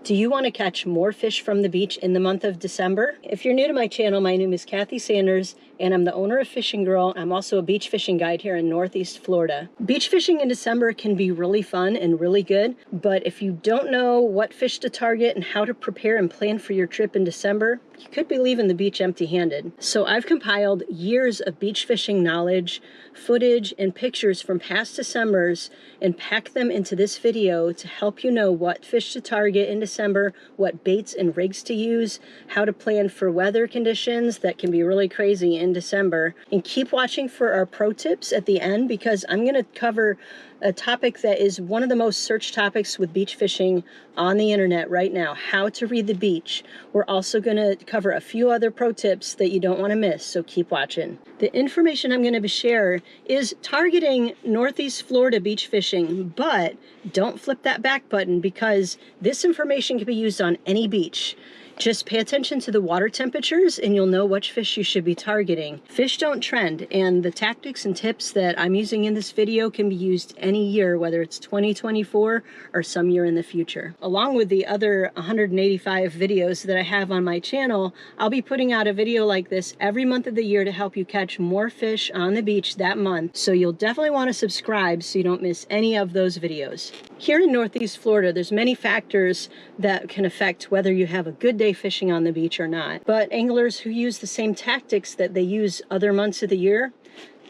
Do you want to catch more fish from the beach in the month of December? If you're new to my channel, my name is Kathy Sanders, and I'm the owner of Fishing Girl. I'm also a beach fishing guide here in Northeast Florida. Beach fishing in December can be really fun and really good, but if you don't know what fish to target and how to prepare and plan for your trip in December, you could be leaving the beach empty-handed. So I've compiled years of beach fishing knowledge, footage, and pictures from past Decembers and packed them into this video to help you know what fish to target in December, what baits and rigs to use, how to plan for weather conditions that can be really crazy in December. And keep watching for our pro tips at the end, because I'm going to cover a topic that is one of the most searched topics with beach fishing on the internet right now: how to read the beach. We're also going to cover a few other pro tips that you don't want to miss, so keep watching. The information I'm going to share is targeting Northeast Florida beach fishing, but don't flip that back button, because this information can be used on any beach. Just pay attention to the water temperatures and you'll know which fish you should be targeting. Fish don't trend, and the tactics and tips that I'm using in this video can be used any year, whether it's 2024 or some year in the future. Along with the other 185 videos that I have on my channel, I'll be putting out a video like this every month of the year to help you catch more fish on the beach that month. So you'll definitely want to subscribe so you don't miss any of those videos. Here in Northeast Florida, there's many factors that can affect whether you have a good day fishing on the beach or not. But anglers who use the same tactics that they use other months of the year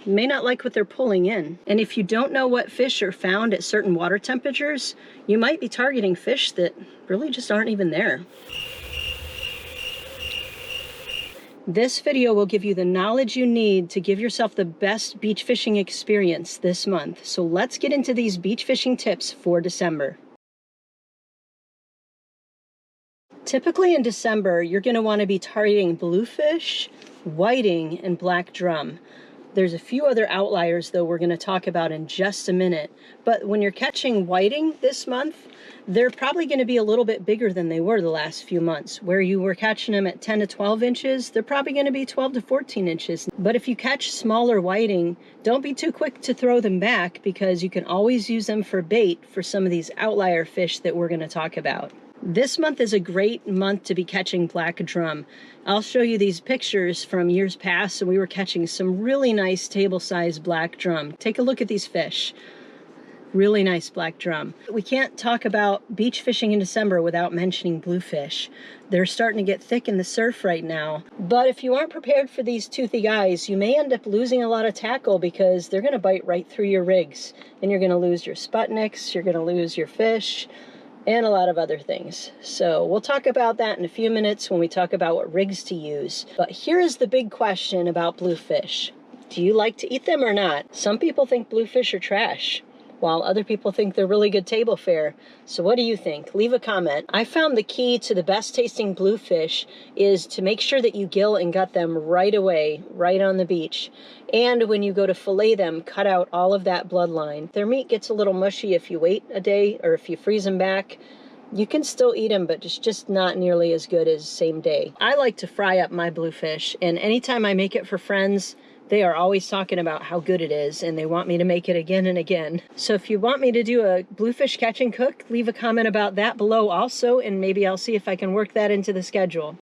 may not like what they're pulling in. And if you don't know what fish are found at certain water temperatures, you might be targeting fish that really just aren't even there. This video will give you the knowledge you need to give yourself the best beach fishing experience this month. So let's get into these beach fishing tips for December. Typically in December, you're going to want to be targeting bluefish, whiting, and black drum. There's a few other outliers, though, we're going to talk about in just a minute. But when you're catching whiting this month, they're probably going to be a little bit bigger than they were the last few months. Where you were catching them at 10 to 12 inches, they're probably going to be 12 to 14 inches. But if you catch smaller whiting, don't be too quick to throw them back, because you can always use them for bait for some of these outlier fish that we're going to talk about. This month is a great month to be catching black drum. I'll show you these pictures from years past, and we were catching some really nice table-sized black drum. Take a look at these fish. Really nice black drum. We can't talk about beach fishing in December without mentioning bluefish. They're starting to get thick in the surf right now. But if you aren't prepared for these toothy guys, you may end up losing a lot of tackle, because they're going to bite right through your rigs. And you're going to lose your Sputniks, you're going to lose your fish, and a lot of other things. So we'll talk about that in a few minutes when we talk about what rigs to use. But here is the big question about bluefish. Do you like to eat them or not? Some people think bluefish are trash, while other people think they're really good table fare. So what do you think? Leave a comment. I found the key to the best tasting bluefish is to make sure that you gill and gut them right away, right on the beach. And when you go to fillet them, cut out all of that bloodline. Their meat gets a little mushy if you wait a day, or if you freeze them back. You can still eat them, but it's just not nearly as good as same day. I like to fry up my bluefish, and anytime I make it for friends, they are always talking about how good it is, and they want me to make it again and again. So if you want me to do a bluefish catch and cook, leave a comment about that below also, and maybe I'll see if I can work that into the schedule.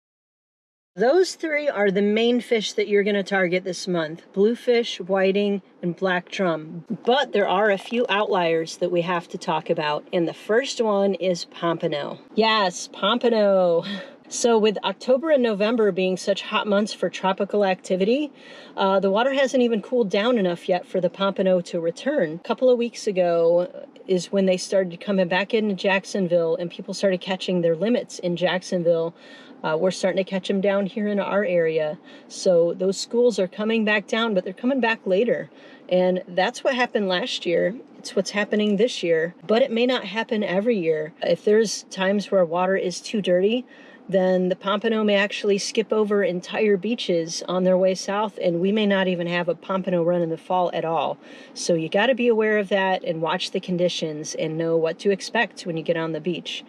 Those three are the main fish that you're going to target this month: bluefish, whiting, and black drum. But there are a few outliers that we have to talk about, and the first one is pompano. Yes, pompano. So with October and November being such hot months for tropical activity, the water hasn't even cooled down enough yet for the pompano to return. A couple of weeks ago is when they started coming back into Jacksonville, and people started catching their limits in Jacksonville. We're starting to catch them down here in our area. So those schools are coming back down, but they're coming back later. And that's what happened last year. It's what's happening this year, but it may not happen every year. If there's times where water is too dirty, then the pompano may actually skip over entire beaches on their way south, and we may not even have a pompano run in the fall at all. So you got to be aware of that and watch the conditions and know what to expect when you get on the beach.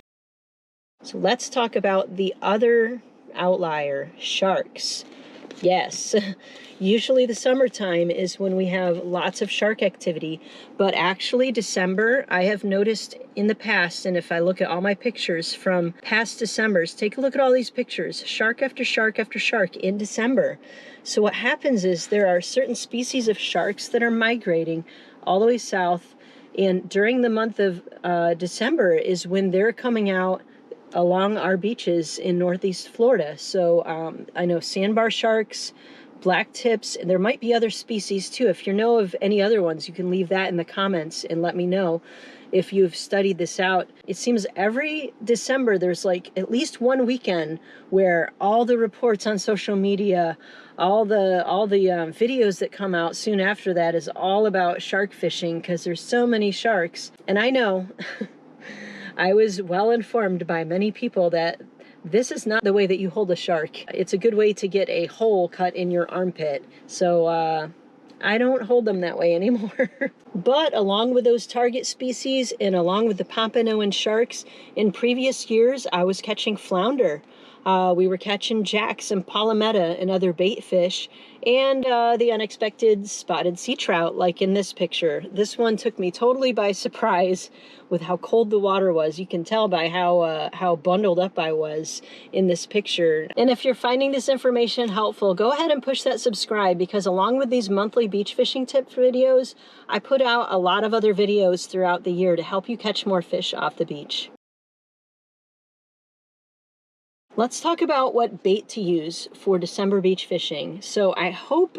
So let's talk about the other outlier, sharks. Yes, usually the summertime is when we have lots of shark activity, but actually December, I have noticed in the past, and if I look at all my pictures from past Decembers, take a look at all these pictures, shark after shark after shark in December. So what happens is there are certain species of sharks that are migrating all the way south, and during the month of December is when they're coming out along our beaches in Northeast Florida. So I know sandbar sharks, black tips, and there might be other species too. If you know of any other ones, you can leave that in the comments and let me know if you've studied this out. It seems every December there's like at least one weekend where all the reports on social media, all the videos that come out soon after that is all about shark fishing, because there's so many sharks. And I know I was well informed by many people that this is not the way that you hold a shark. It's a good way to get a hole cut in your armpit. So I don't hold them that way anymore. But along with those target species and along with the pompano and sharks, in previous years I was catching flounder. We were catching jacks and palometa and other bait fish, and the unexpected spotted sea trout, like in this picture. This one took me totally by surprise with how cold the water was. You can tell by how bundled up I was in this picture. And if you're finding this information helpful, go ahead and push that subscribe, because along with these monthly beach fishing tip videos, I put out a lot of other videos throughout the year to help you catch more fish off the beach. Let's talk about what bait to use for December beach fishing. So I hope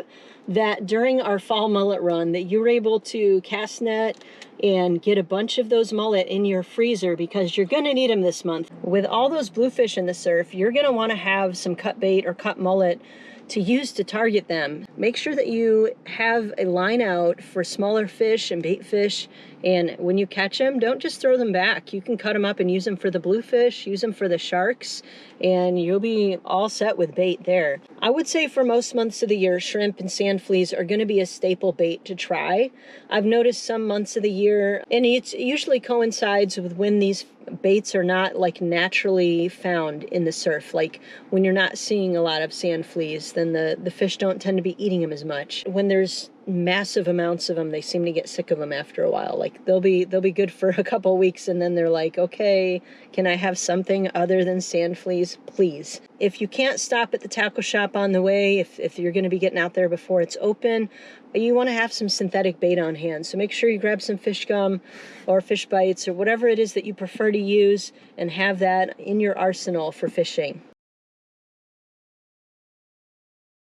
that during our fall mullet run that you were able to cast net and get a bunch of those mullet in your freezer, because you're going to need them this month. With all those bluefish in the surf, you're going to want to have some cut bait or cut mullet to use to target them. Make sure that you have a line out for smaller fish and bait fish, and when you catch them, don't just throw them back. You can cut them up and use them for the bluefish, use them for the sharks, and you'll be all set with bait there. I would say for most months of the year, shrimp and sand fleas are going to be a staple bait to try. I've noticed some months of the year, and it usually coincides with when these baits are not like naturally found in the surf. Like when you're not seeing a lot of sand fleas, then the fish don't tend to be eating them as much. When there's massive amounts of them, they seem to get sick of them after a while. Like they'll be good for a couple weeks, and then they're like, okay, can I have something other than sand fleas, please? If you can't stop at the tackle shop on the way, if you're going to be getting out there before it's open, you want to have some synthetic bait on hand. So make sure you grab some fish gum or fish bites or whatever it is that you prefer to use, and have that in your arsenal for fishing.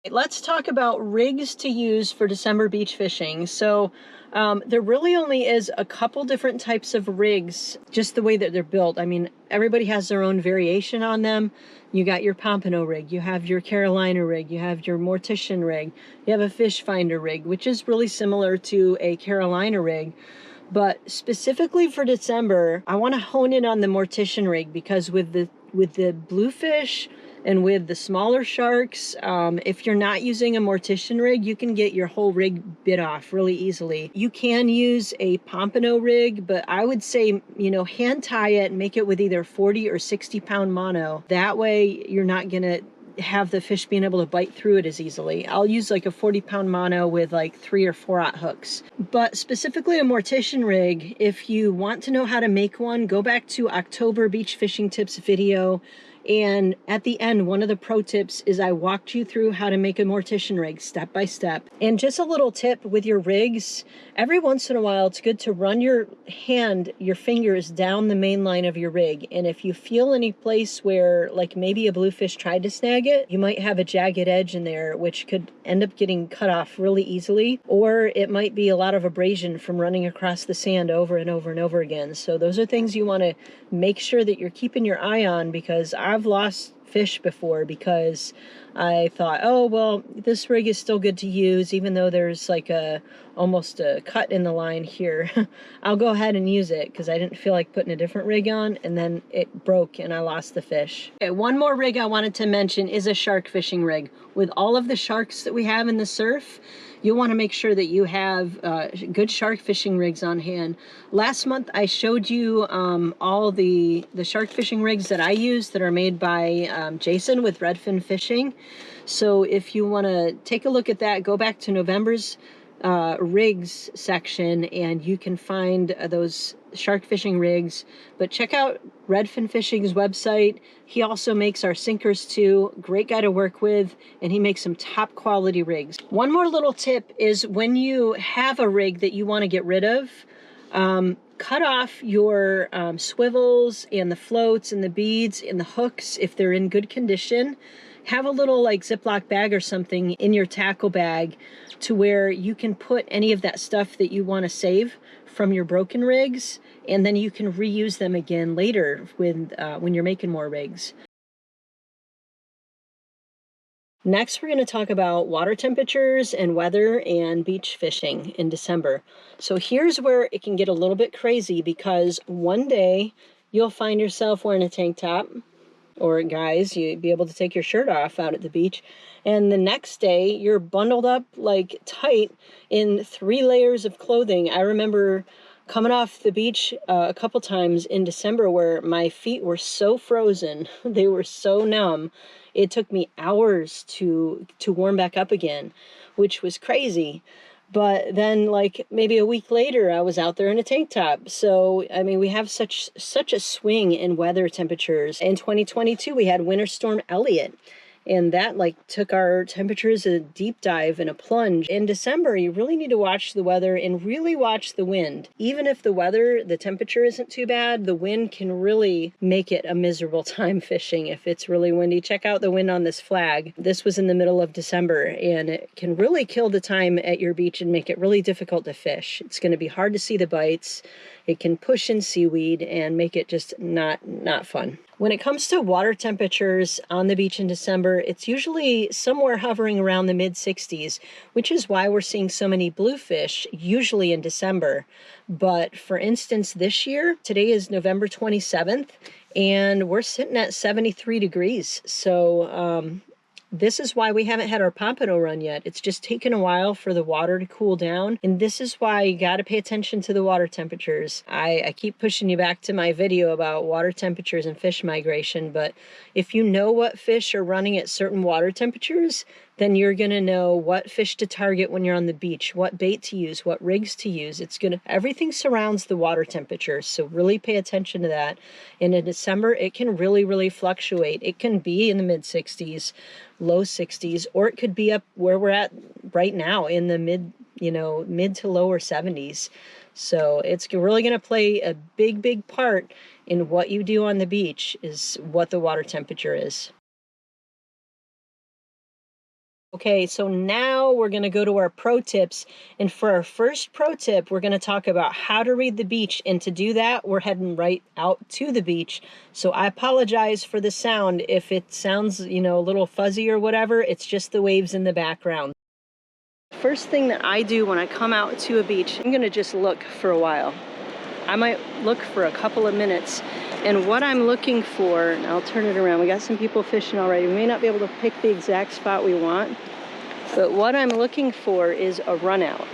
Let's talk about rigs to use for December beach fishing. So there really only is a couple different types of rigs, just the way that they're built. I mean, everybody has their own variation on them. You got your pompano rig, you have your Carolina rig, you have your mortician rig, you have a fish finder rig, which is really similar to a Carolina rig. But specifically for December, I want to hone in on the mortician rig, because with the bluefish and with the smaller sharks, if you're not using a mortician rig, you can get your whole rig bit off really easily. You can use a pompano rig, but I would say, hand tie it and make it with either 40 or 60 pound mono. That way you're not gonna have the fish being able to bite through it as easily. I'll use like a 40 pound mono with like 3 or 4/0 hooks. But specifically a mortician rig, if you want to know how to make one, go back to October beach fishing tips video. And at the end, one of the pro tips is I walked you through how to make a mortician rig step by step. And just a little tip with your rigs, every once in a while, it's good to run your fingers down the main line of your rig. And if you feel any place where like maybe a bluefish tried to snag it, you might have a jagged edge in there, which could end up getting cut off really easily. Or it might be a lot of abrasion from running across the sand over and over and over again. So those are things you want to make sure that you're keeping your eye on, because I've lost fish before because I thought, oh, well, this rig is still good to use, even though there's like almost a cut in the line here. I'll go ahead and use it because I didn't feel like putting a different rig on, and then it broke and I lost the fish. Okay, one more rig I wanted to mention is a shark fishing rig. With all of the sharks that we have in the surf, you'll want to make sure that you have good shark fishing rigs on hand. Last month I showed you all the shark fishing rigs that I use that are made by Jason with Redfin Fishing. So if you want to take a look at that, go back to November's rigs section and you can find those shark fishing rigs. But check out Redfin Fishing's website. He also makes our sinkers too. Great guy to work with, and he makes some top quality rigs. One more little tip is when you have a rig that you want to get rid of, cut off your swivels and the floats and the beads and the hooks if they're in good condition. Have a little like Ziploc bag or something in your tackle bag to where you can put any of that stuff that you want to save from your broken rigs, and then you can reuse them again later when you're making more rigs. Next, we're going to talk about water temperatures and weather and beach fishing in December. So here's where it can get a little bit crazy, because one day you'll find yourself wearing a tank top, or guys, you'd be able to take your shirt off out at the beach, and the next day you're bundled up like tight in 3 layers of clothing. I remember coming off the beach a couple times in December where my feet were so frozen, they were so numb, it took me hours to warm back up again, which was crazy. But then like maybe a week later, I was out there in a tank top. So, I mean, we have such a swing in weather temperatures. In 2022, we had Winter Storm Elliott, and that like took our temperatures a deep dive and a plunge. In December, you really need to watch the weather and really watch the wind. Even if the temperature isn't too bad, the wind can really make it a miserable time fishing if it's really windy. Check out the wind on this flag. This was in the middle of December, and it can really kill the time at your beach and make it really difficult to fish. It's going to be hard to see the bites. It can push in seaweed and make it just not fun. When it comes to water temperatures on the beach in December, it's usually somewhere hovering around the mid-60s, which is why we're seeing so many bluefish, usually in December. But for instance, this year, today is November 27th, and we're sitting at 73 degrees. So this is why we haven't had our pompano run yet. It's just taken a while for the water to cool down. And this is why you got to pay attention to the water temperatures. I keep pushing you back to my video about water temperatures and fish migration. But if you know what fish are running at certain water temperatures, then you're going to know what fish to target when you're on the beach, what bait to use, what rigs to use. Everything surrounds the water temperature, so really pay attention to that. And in December, it can really fluctuate. It can be in the mid-60s, low 60s, or it could be up where we're at right now in the mid to lower 70s. So it's really going to play a big part in what you do on the beach is what the water temperature is. Okay, so now we're going to go to our pro tips. And for our first pro tip, we're going to talk about how to read the beach. And to do that, we're heading right out to the beach. So I apologize for the sound. If it sounds, a little fuzzy or whatever, it's just the waves in the background. First thing that I do when I come out to a beach, I'm going to just look for a while. I might look for a couple of minutes. And what I'm looking for, and I'll turn it around. We got some people fishing already. We may not be able to pick the exact spot we want, but what I'm looking for is a runout.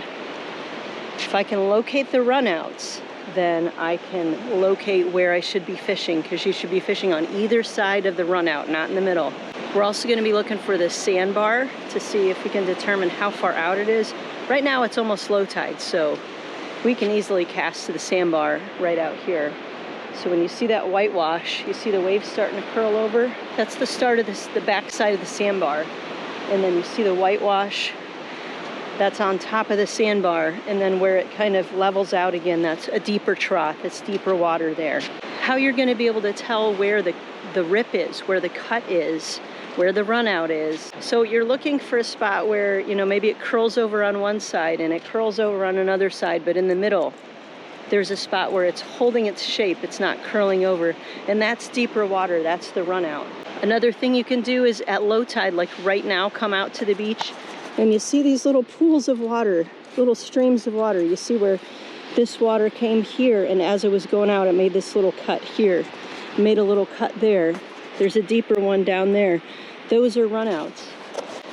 If I can locate the runouts, then I can locate where I should be fishing, because you should be fishing on either side of the runout, not in the middle. We're also going to be looking for the sandbar to see if we can determine how far out it is. Right now it's almost low tide, so we can easily cast to the sandbar right out here. So when you see that whitewash, you see the waves starting to curl over, that's the start of the back side of the sandbar. And then you see the whitewash, that's on top of the sandbar. And then where it kind of levels out again, that's a deeper trough, it's deeper water there. How you're going to be able to tell where the rip is, where the cut is, where the runout is. So you're looking for a spot where, maybe it curls over on one side and it curls over on another side, but in the middle, there's a spot where it's holding its shape, it's not curling over, and that's deeper water, that's the runout. Another thing you can do is at low tide, like right now, come out to the beach, and you see these little pools of water, little streams of water. You see where this water came here, and as it was going out, it made this little cut here, made a little cut there. There's a deeper one down there. Those are runouts.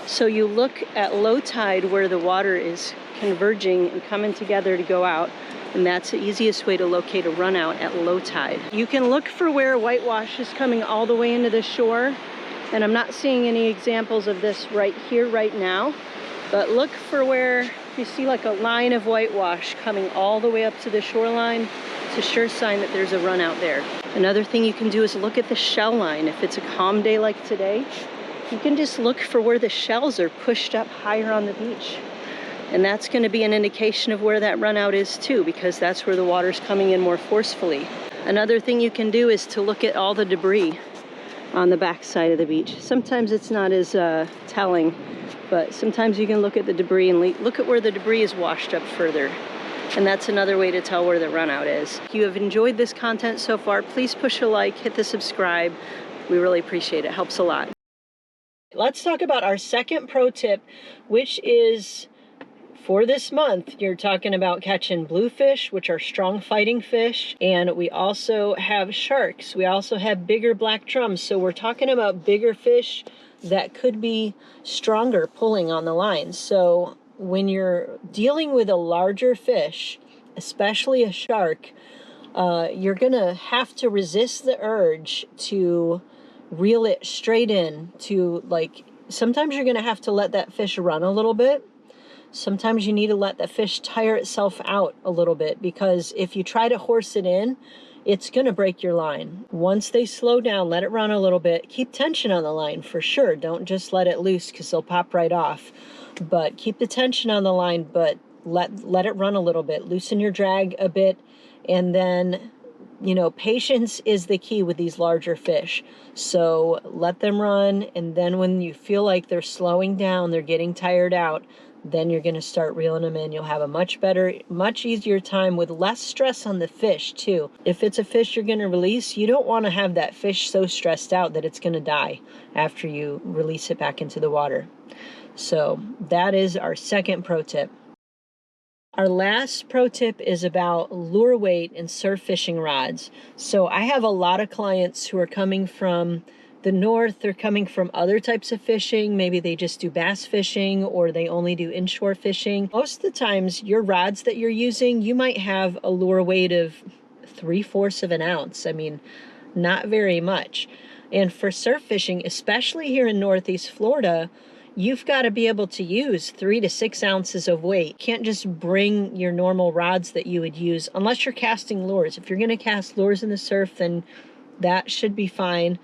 So you look at low tide where the water is converging and coming together to go out, and that's the easiest way to locate a run out at low tide. You can look for where whitewash is coming all the way into the shore, and I'm not seeing any examples of this right here right now, but look for where you see like a line of whitewash coming all the way up to the shoreline. It's a sure sign that there's a run out there. Another thing you can do is look at the shell line. If it's a calm day like today, you can just look for where the shells are pushed up higher on the beach. And that's going to be an indication of where that run out is too, because that's where the water's coming in more forcefully. Another thing you can do is to look at all the debris on the back side of the beach. Sometimes it's not as telling, but sometimes you can look at the debris and look at where the debris is washed up further. And that's another way to tell where the run out is. If you have enjoyed this content so far, please push a like, hit the subscribe. We really appreciate it. It helps a lot. Let's talk about our second pro tip, which is for this month. You're talking about catching bluefish, which are strong fighting fish, and we also have sharks. We also have bigger black drums. So we're talking about bigger fish that could be stronger pulling on the line. So when you're dealing with a larger fish, especially a shark, you're gonna have to resist the urge to reel it straight in to, like, sometimes you're gonna have to let that fish run a little bit. Sometimes you need to let the fish tire itself out a little bit, because if you try to horse it in, it's gonna break your line. Once they slow down, let it run a little bit. Keep tension on the line for sure. Don't just let it loose because they'll pop right off. But keep the tension on the line, but let it run a little bit. Loosen your drag a bit, and then, you know, patience is the key with these larger fish. So let them run, and then when you feel like they're slowing down, they're getting tired out, then you're going to start reeling them in. You'll have a much better, much easier time with less stress on the fish too. If it's a fish you're going to release, you don't want to have that fish so stressed out that it's going to die after you release it back into the water. So that is our second pro tip. Our last pro tip is about lure weight and surf fishing rods. So I have a lot of clients who are coming from the north. They're coming from other types of fishing. Maybe they just do bass fishing, or they only do inshore fishing. Most of the times, your rods that you're using, you might have a lure weight of 3/4 of an ounce. I mean, not very much. And for surf fishing, especially here in Northeast Florida, you've got to be able to use 3 to 6 ounces of weight. You can't just bring your normal rods that you would use unless you're casting lures. If you're going to cast lures in the surf, then that should be fine.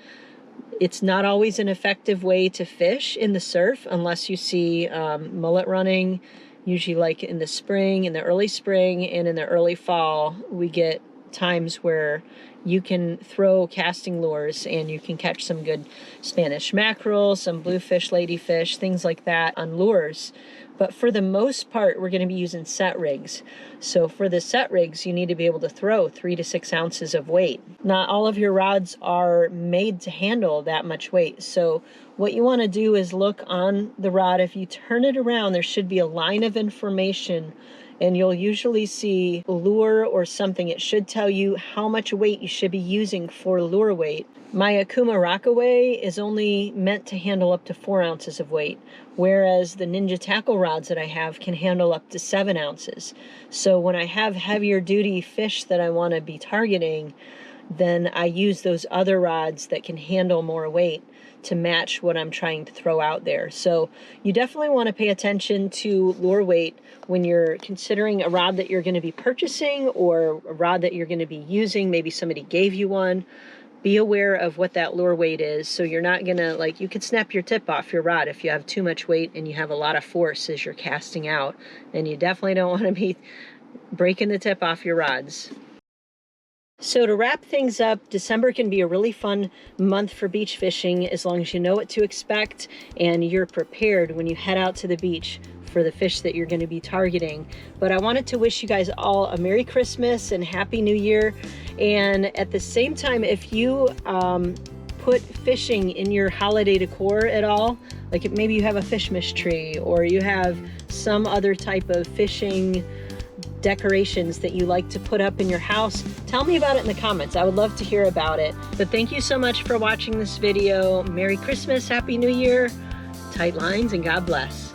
It's not always an effective way to fish in the surf unless you see mullet running, usually like in the spring, in the early spring, and in the early fall. We get times where you can throw casting lures and you can catch some good Spanish mackerel, some bluefish, ladyfish, things like that on lures. But for the most part, we're going to be using set rigs. So for the set rigs, you need to be able to throw 3 to 6 ounces of weight. Not all of your rods are made to handle that much weight. So what you want to do is look on the rod. If you turn it around, there should be a line of information, and you'll usually see lure or something. It should tell you how much weight you should be using for lure weight. My Akuma Rockaway is only meant to handle up to 4 ounces of weight, whereas the Ninja tackle rods that I have can handle up to 7 ounces. So when I have heavier duty fish that I want to be targeting, then I use those other rods that can handle more weight to match what I'm trying to throw out there. So you definitely want to pay attention to lure weight when you're considering a rod that you're going to be purchasing or a rod that you're going to be using. Maybe somebody gave you one. Be aware of what that lure weight is, so you're not going to, like, you could snap your tip off your rod if you have too much weight and you have a lot of force as you're casting out, and you definitely don't want to be breaking the tip off your rods. So to wrap things up, December can be a really fun month for beach fishing as long as you know what to expect and you're prepared when you head out to the beach for the fish that you're going to be targeting. But I wanted to wish you guys all a Merry Christmas and Happy New Year. And at the same time, if you put fishing in your holiday decor at all, like maybe you have a fishmish tree or you have some other type of fishing decorations that you like to put up in your house, tell me about it in the comments. I would love to hear about it. But thank you so much for watching this video. Merry Christmas, Happy New Year. Tight lines and God bless.